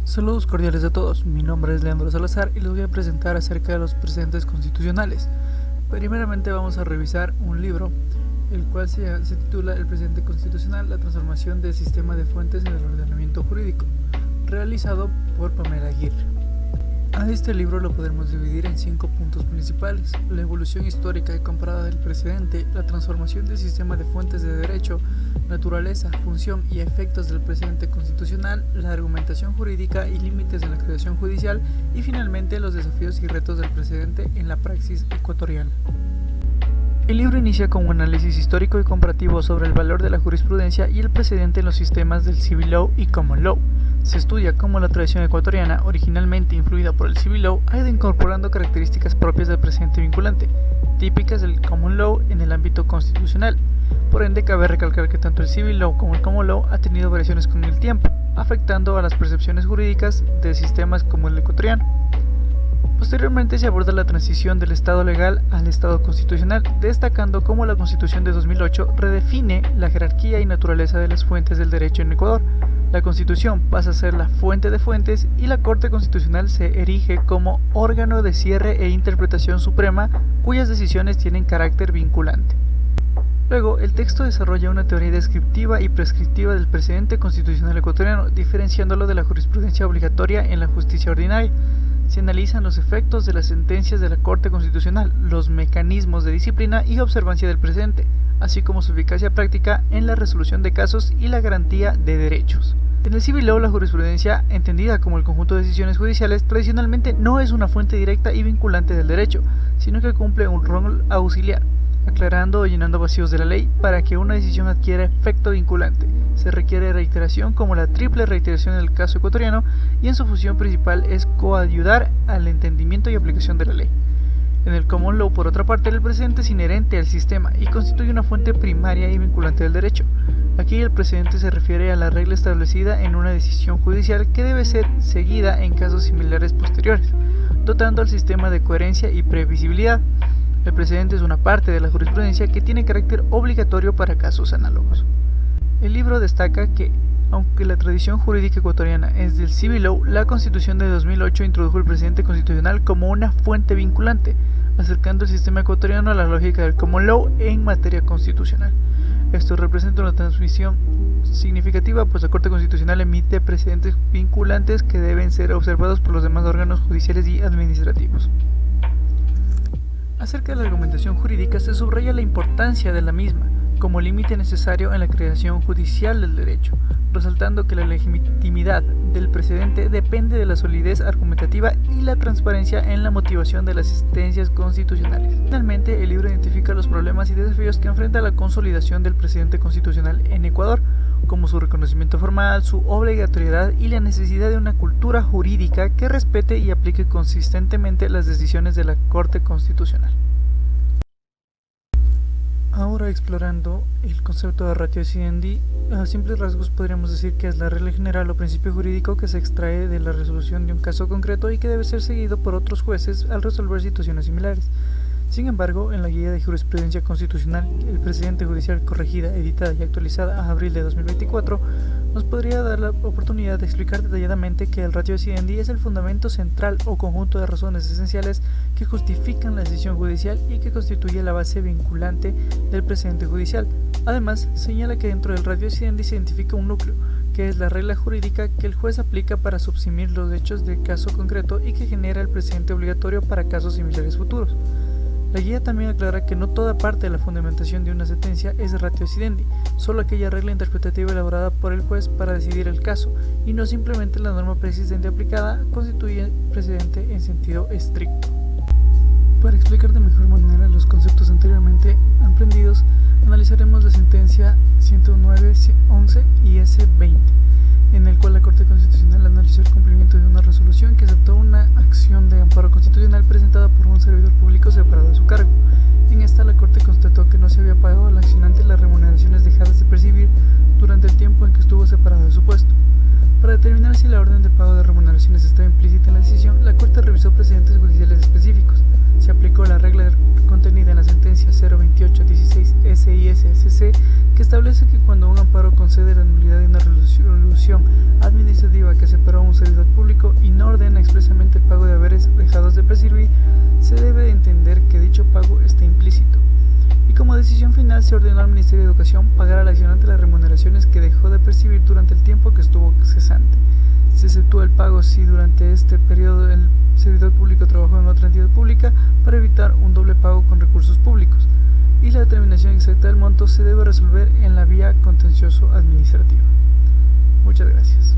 Saludos cordiales a todos, mi nombre es Leandro Salazar y les voy a presentar acerca de los precedentes constitucionales. Primeramente vamos a revisar un libro, el cual se titula El precedente constitucional, la transformación del sistema de fuentes en el ordenamiento jurídico, realizado por Pamela Aguirre. A este libro lo podemos dividir en 5 puntos principales: la evolución histórica y comparada del precedente, la transformación del sistema de fuentes de derecho, naturaleza, función y efectos del precedente constitucional, la argumentación jurídica y límites de la creación judicial y finalmente los desafíos y retos del precedente en la praxis ecuatoriana. El libro inicia con un análisis histórico y comparativo sobre el valor de la jurisprudencia y el precedente en los sistemas del Civil Law y Common Law. Se estudia cómo la tradición ecuatoriana, originalmente influida por el Civil Law, ha ido incorporando características propias del precedente vinculante, típicas del Common Law en el ámbito constitucional. Por ende, cabe recalcar que tanto el Civil Law como el Common Law ha tenido variaciones con el tiempo, afectando a las percepciones jurídicas de sistemas como el ecuatoriano. Posteriormente se aborda la transición del Estado legal al Estado constitucional, destacando cómo la Constitución de 2008 redefine la jerarquía y naturaleza de las fuentes del derecho en Ecuador. La Constitución pasa a ser la fuente de fuentes y la Corte Constitucional se erige como órgano de cierre e interpretación suprema cuyas decisiones tienen carácter vinculante. Luego, el texto desarrolla una teoría descriptiva y prescriptiva del precedente constitucional ecuatoriano, diferenciándolo de la jurisprudencia obligatoria en la justicia ordinaria. Se analizan los efectos de las sentencias de la Corte Constitucional, los mecanismos de disciplina y observancia del precedente, así como su eficacia práctica en la resolución de casos y la garantía de derechos. En el Civil Law, la jurisprudencia, entendida como el conjunto de decisiones judiciales, tradicionalmente no es una fuente directa y vinculante del derecho, sino que cumple un rol auxiliar, aclarando o llenando vacíos de la ley para que una decisión adquiera efecto vinculante. Se requiere reiteración como la triple reiteración en el caso ecuatoriano y en su función principal es coayudar al entendimiento y aplicación de la ley. En el Common Law, por otra parte, el precedente es inherente al sistema y constituye una fuente primaria y vinculante del derecho. Aquí el precedente se refiere a la regla establecida en una decisión judicial que debe ser seguida en casos similares posteriores, dotando al sistema de coherencia y previsibilidad. El precedente es una parte de la jurisprudencia que tiene carácter obligatorio para casos análogos. El libro destaca que, aunque la tradición jurídica ecuatoriana es del Civil Law, la Constitución de 2008 introdujo el precedente constitucional como una fuente vinculante, acercando el sistema ecuatoriano a la lógica del Common Law en materia constitucional. Esto representa una transmisión significativa, pues la Corte Constitucional emite precedentes vinculantes que deben ser observados por los demás órganos judiciales y administrativos. Acerca de la argumentación jurídica, se subraya la importancia de la misma como límite necesario en la creación judicial del derecho, resaltando que la legitimidad del precedente depende de la solidez argumentativa y la transparencia en la motivación de las sentencias constitucionales. Finalmente, el libro identifica los problemas y desafíos que enfrenta la consolidación del precedente constitucional en Ecuador, como su reconocimiento formal, su obligatoriedad y la necesidad de una cultura jurídica que respete y aplique consistentemente las decisiones de la Corte Constitucional. Ahora, explorando el concepto de ratio decidendi, a simples rasgos podríamos decir que es la regla general o principio jurídico que se extrae de la resolución de un caso concreto y que debe ser seguido por otros jueces al resolver situaciones similares. Sin embargo, en la Guía de Jurisprudencia Constitucional, el precedente judicial corregida, editada y actualizada a abril de 2024, nos podría dar la oportunidad de explicar detalladamente que el ratio decidendi es el fundamento central o conjunto de razones esenciales que justifican la decisión judicial y que constituye la base vinculante del precedente judicial. Además, señala que dentro del ratio decidendi se identifica un núcleo, que es la regla jurídica que el juez aplica para subsumir los hechos del caso concreto y que genera el precedente obligatorio para casos similares futuros. La guía también aclara que no toda parte de la fundamentación de una sentencia es ratio decidendi, solo aquella regla interpretativa elaborada por el juez para decidir el caso, y no simplemente la norma preexistente aplicada constituye precedente en sentido estricto. Para explicar de mejor manera los conceptos anteriormente aprendidos, analizaremos la sentencia 109-11 y S-20, en el cual la Corte Constitucional analizó el cumplimiento de una resolución que aceptó una acción de amparo constitucional presentada por un servidor público separado de su cargo. En esta, la Corte constató que no se había pagado al accionante las remuneraciones dejadas de percibir durante el tiempo en que estuvo separado de su puesto. Para determinar si la orden de pago de remuneraciones estaba implícita en la decisión, la Corte revisó precedentes judiciales específicos. Se aplicó la regla contenida en la sentencia 02816 SIS-SC, que establece que cuando un amparo concede la nulidad de una resolución administrativa que separó a un servidor servidor público y no ordena expresamente el pago de haberes dejados de percibir, se debe entender que dicho pago está implícito. Y como decisión final se ordenó al Ministerio de Educación pagar al accionante las remuneraciones que dejó de percibir durante el tiempo que estuvo cesante. Se exceptúa el pago si durante este periodo el servidor público trabajó en otra entidad pública para evitar un doble pago con recursos públicos. Y la determinación exacta del monto se debe resolver en la vía contencioso administrativa. Muchas gracias.